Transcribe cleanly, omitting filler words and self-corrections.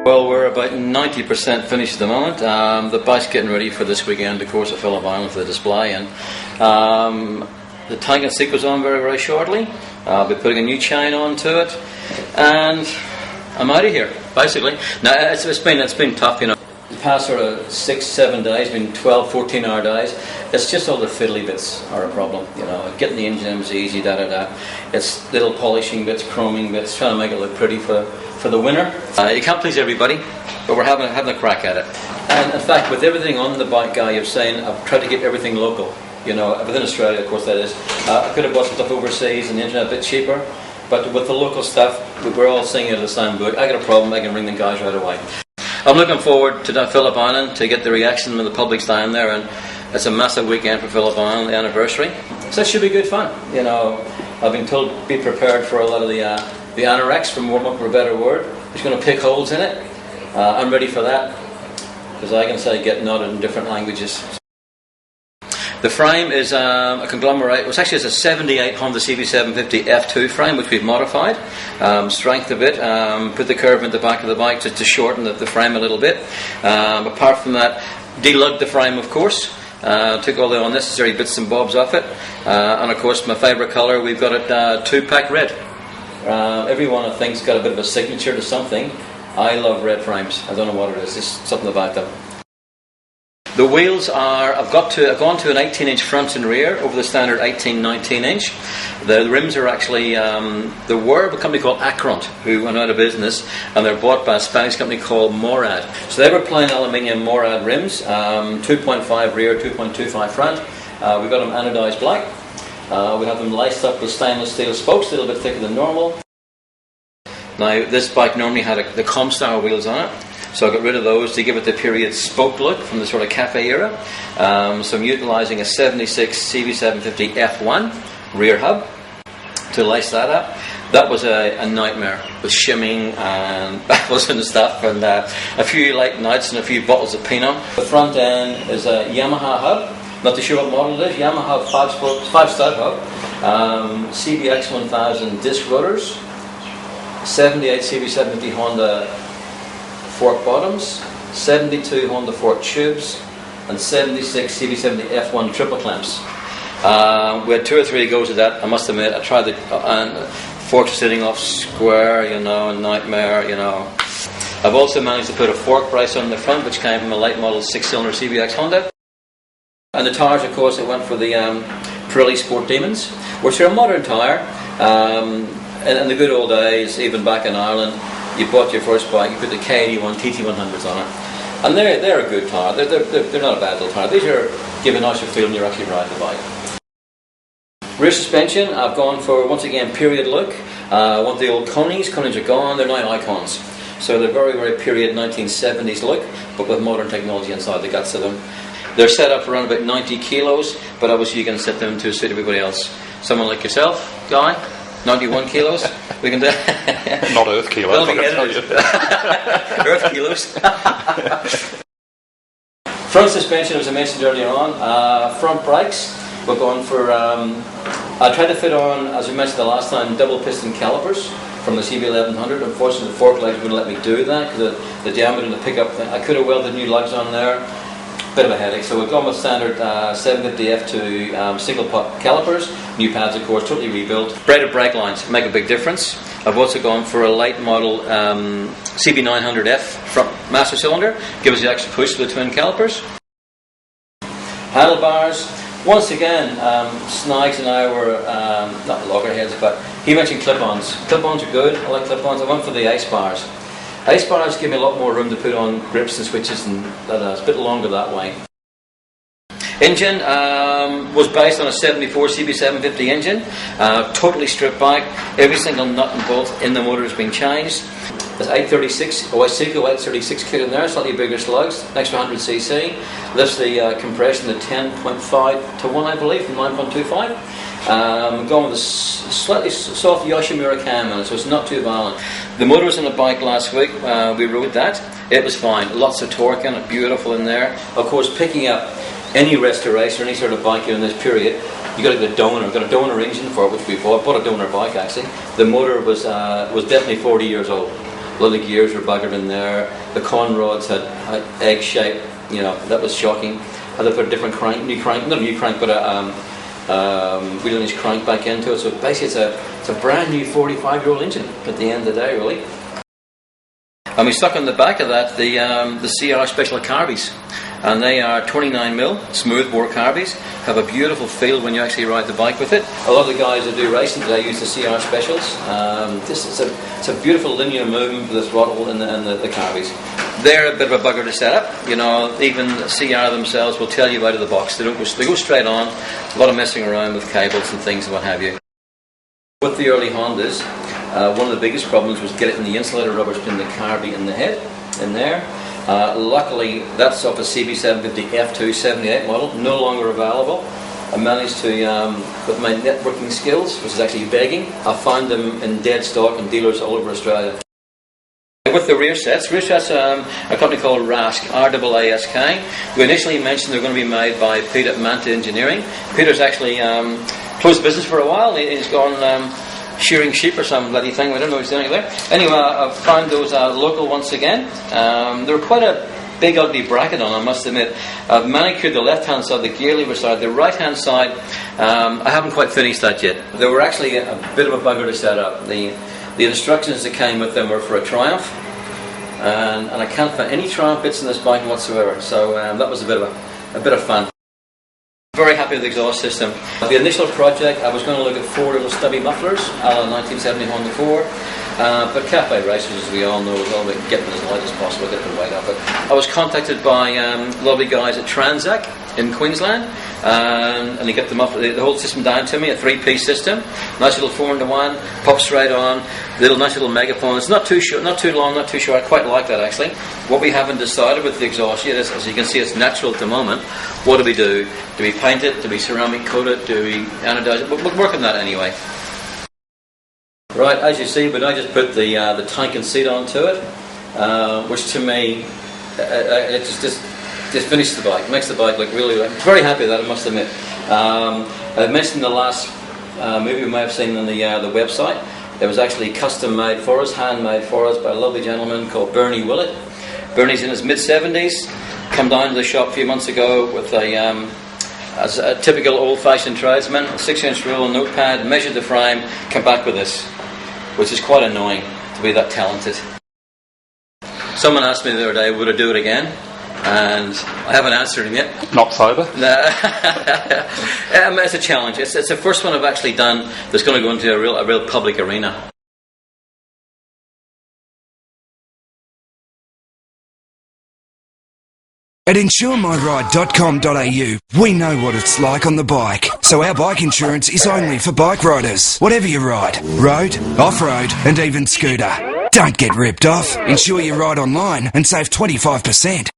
Well, we're about 90% finished at the moment. The bike's getting ready for this weekend, of course, at Phillip Island for the display, and the tank and seat goes on very, very shortly. I'll be putting a new chain onto it, and I'm out of here, basically. Now, it's been tough, you know. The past sort of 6-7 days, been 12, 14-hour days. It's just all the fiddly bits are a problem, you know. Getting the engine is easy, It's little polishing bits, chroming bits, trying to make it look pretty for the winter. You can't please everybody, but we're having a crack at it. And in fact, with everything on the bike, Guy, you're saying, I've tried to get everything local. You know, within Australia, of course, that is. I could have bought some stuff overseas and the internet a bit cheaper, but with the local stuff, we're all singing out of the same book. I got a problem, I can ring the guys right away. I'm looking forward to Phillip Island to get the reaction when the public's down there, and it's a massive weekend for Phillip Island, the anniversary. So it should be good fun. You know, I've been told to be prepared for a lot of the anoraks, from warm up for a better word. It's going to pick holes in it. I'm ready for that, because I can say get nodded in different languages. The frame is a conglomerate. It's actually a 78 Honda CB750 F2 frame, which we've modified. Strength a bit, put the curve in the back of the bike to shorten the frame a little bit. Apart from that, delugged the frame, of course. Took all the unnecessary bits and bobs off it. And of course, my favourite colour, we've got it 2-pack red. Everyone, I think, has got a bit of a signature to something. I love red frames. I don't know what it is, just something about them. The wheels are, I've gone to an 18-inch front and rear over the standard 18-19 inch. The rims are actually, there were a company called Acront who went out of business, and they're bought by a Spanish company called Morad. So they were plain aluminium Morad rims, 2.5 rear, 2.25 front. We've got them anodized black. We have them laced up with stainless steel spokes, a little bit thicker than normal. Now, this bike normally had the Comstar wheels on it. So I got rid of those to give it the period spoke look from the sort of cafe era. So I'm utilising a 76 CB750 F1 rear hub to lace that up. That was a nightmare with shimming and baffles and stuff, and a few late nights and a few bottles of Pinot. The front end is a Yamaha hub. Not too sure what model it is. Yamaha 5-stud hub. CBX 1000 disc rotors. 78 CB750 Honda fork bottoms, 72 Honda fork tubes, and 76 CB70 F1 triple clamps. We had 2 or 3 goes at that. I must admit, I tried the forks sitting off square, you know, a nightmare, you know. I've also managed to put a fork brace on the front, which came from a late model 6-cylinder CBX Honda. And the tyres, of course, I went for the Pirelli Sport Demons, which are a modern tyre. In the good old days, even back in Ireland, you bought your first bike, you put the K81 TT100s on it, and they're a good tyre. They're not a bad little tyre. These are giving nicer feel when you're actually riding the bike. Rear suspension, I've gone for, once again, period look. I want the old Coneys. Coneys are gone, they're now icons. So they're very, very period 1970s look, but with modern technology inside the guts of them. They're set up around about 90 kilos, but obviously you can set them to suit everybody else. Someone like yourself, Guy, 91 kilos, we can do. Not Earth kilos, I can tell you. Earth kilos. Front suspension, as I mentioned earlier on. Front brakes, we're going for. I tried to fit on, as we mentioned the last time, double piston calipers from the CB1100. Unfortunately, the fork legs wouldn't let me do that because the diameter of the pickup thing. I could have welded new lugs on there. Bit of a headache. So we've gone with standard 750 F2 single pot calipers, new pads, of course, totally rebuilt. Braided brake lines make a big difference. I've also gone for a late model CB900F front master cylinder, gives us the extra push for the twin calipers. Handlebars. Once again, Snags and I were not loggerheads, but he mentioned clip-ons. Clip-ons are good. I like clip-ons. I went for the Ace bars. Ace bars give me a lot more room to put on grips and switches, and it's a bit longer that way. Engine was based on a 74 CB750 engine, totally stripped back. Every single nut and bolt in the motor has been changed. There's 836 Oisico 836 kit in there, slightly bigger slugs, extra 100cc. Lifts the compression to 10.5 to 1, I believe, from 9.25. Going with a slightly soft Yoshimura cam on it, so it's not too violent. The motor was on the bike last week. We rode that. It was fine. Lots of torque in it, beautiful in there. Of course, picking up any restoration, any sort of bike in this period, you got to get a donor. We've got a donor engine for it, which we bought. Bought a donor bike actually. The motor was definitely 40 years old. A lot of the gears were buggered in there. The con rods had egg shape. That was shocking. Had to put a different crank, not a new crank, but a wheel-inch crank back into it. So basically, it's a brand new 45-year-old engine at the end of the day, really. And we stuck on the back of that the CR Special carbies, and they are 29mm smooth bore carbies. Have a beautiful feel when you actually ride the bike with it. A lot of the guys that do racing today use the CR Specials. It's a beautiful linear movement for the throttle and the carbies. They're a bit of a bugger to set up. Even CR themselves will tell you out of the box. They go straight on. A lot of messing around with cables and things and what have you. With the early Hondas, one of the biggest problems was getting the insulator rubbers between the carby and the head in there. Luckily, that's off a CB750 F2 78 model, no longer available. I managed to, with my networking skills, which is actually begging, I found them in dead stock in dealers all over Australia. With the rear sets, a company called RASK, RAASK. We initially mentioned they're going to be made by Pete at Manta Engineering. Peter's actually closed business for a while. He's gone shearing sheep or some bloody thing. I don't know what he's doing there. Anyway, I've found those local once again. They're quite a big ugly bracket on, I must admit. I've manicured the left-hand side, the gear lever side. The right-hand side, I haven't quite finished that yet. They were actually a bit of a bugger to set up. The instructions that came with them were for a Triumph, and I can't find any Triumph bits in this bike whatsoever. So that was a bit of fun. Very happy with the exhaust system. The initial project, I was going to look at 4 little stubby mufflers, a la 1970 Honda 4, but cafe racers, as we all know, is all about getting as light as possible, get the weight up. But I was contacted by lovely guys at Transac in Queensland, and they get the whole system down to me, a 3-piece system, nice little 4-into-1, pops right on, nice little megaphone. It's not too short, not too long, not too short. I quite like that actually. What we haven't decided with the exhaust yet is, as you can see, it's natural at the moment. What do we do? Do we paint it? Do we ceramic coat it? Do we anodize it? We'll work on that anyway. Right, as you see, but I just put the tank and seat onto it, which to me, it just finishes the bike, makes the bike look really. I'm very happy with that, I must admit. I mentioned in the last movie we may have seen on the website. It was actually custom made for us, handmade for us by a lovely gentleman called Bernie Willett. Bernie's in his mid-70s. Come down to the shop a few months ago with as a typical old-fashioned tradesman, a 6-inch rule, notepad, measured the frame, come back with this, which is quite annoying to be that talented. Someone asked me the other day, would I do it again? And I haven't answered him yet. Not sober? It's a challenge. It's the first one I've actually done that's going to go into a real public arena. At insuremyride.com.au, we know what it's like on the bike. So our bike insurance is only for bike riders. Whatever you ride, road, off-road, and even scooter. Don't get ripped off. Insure your ride online and save 25%.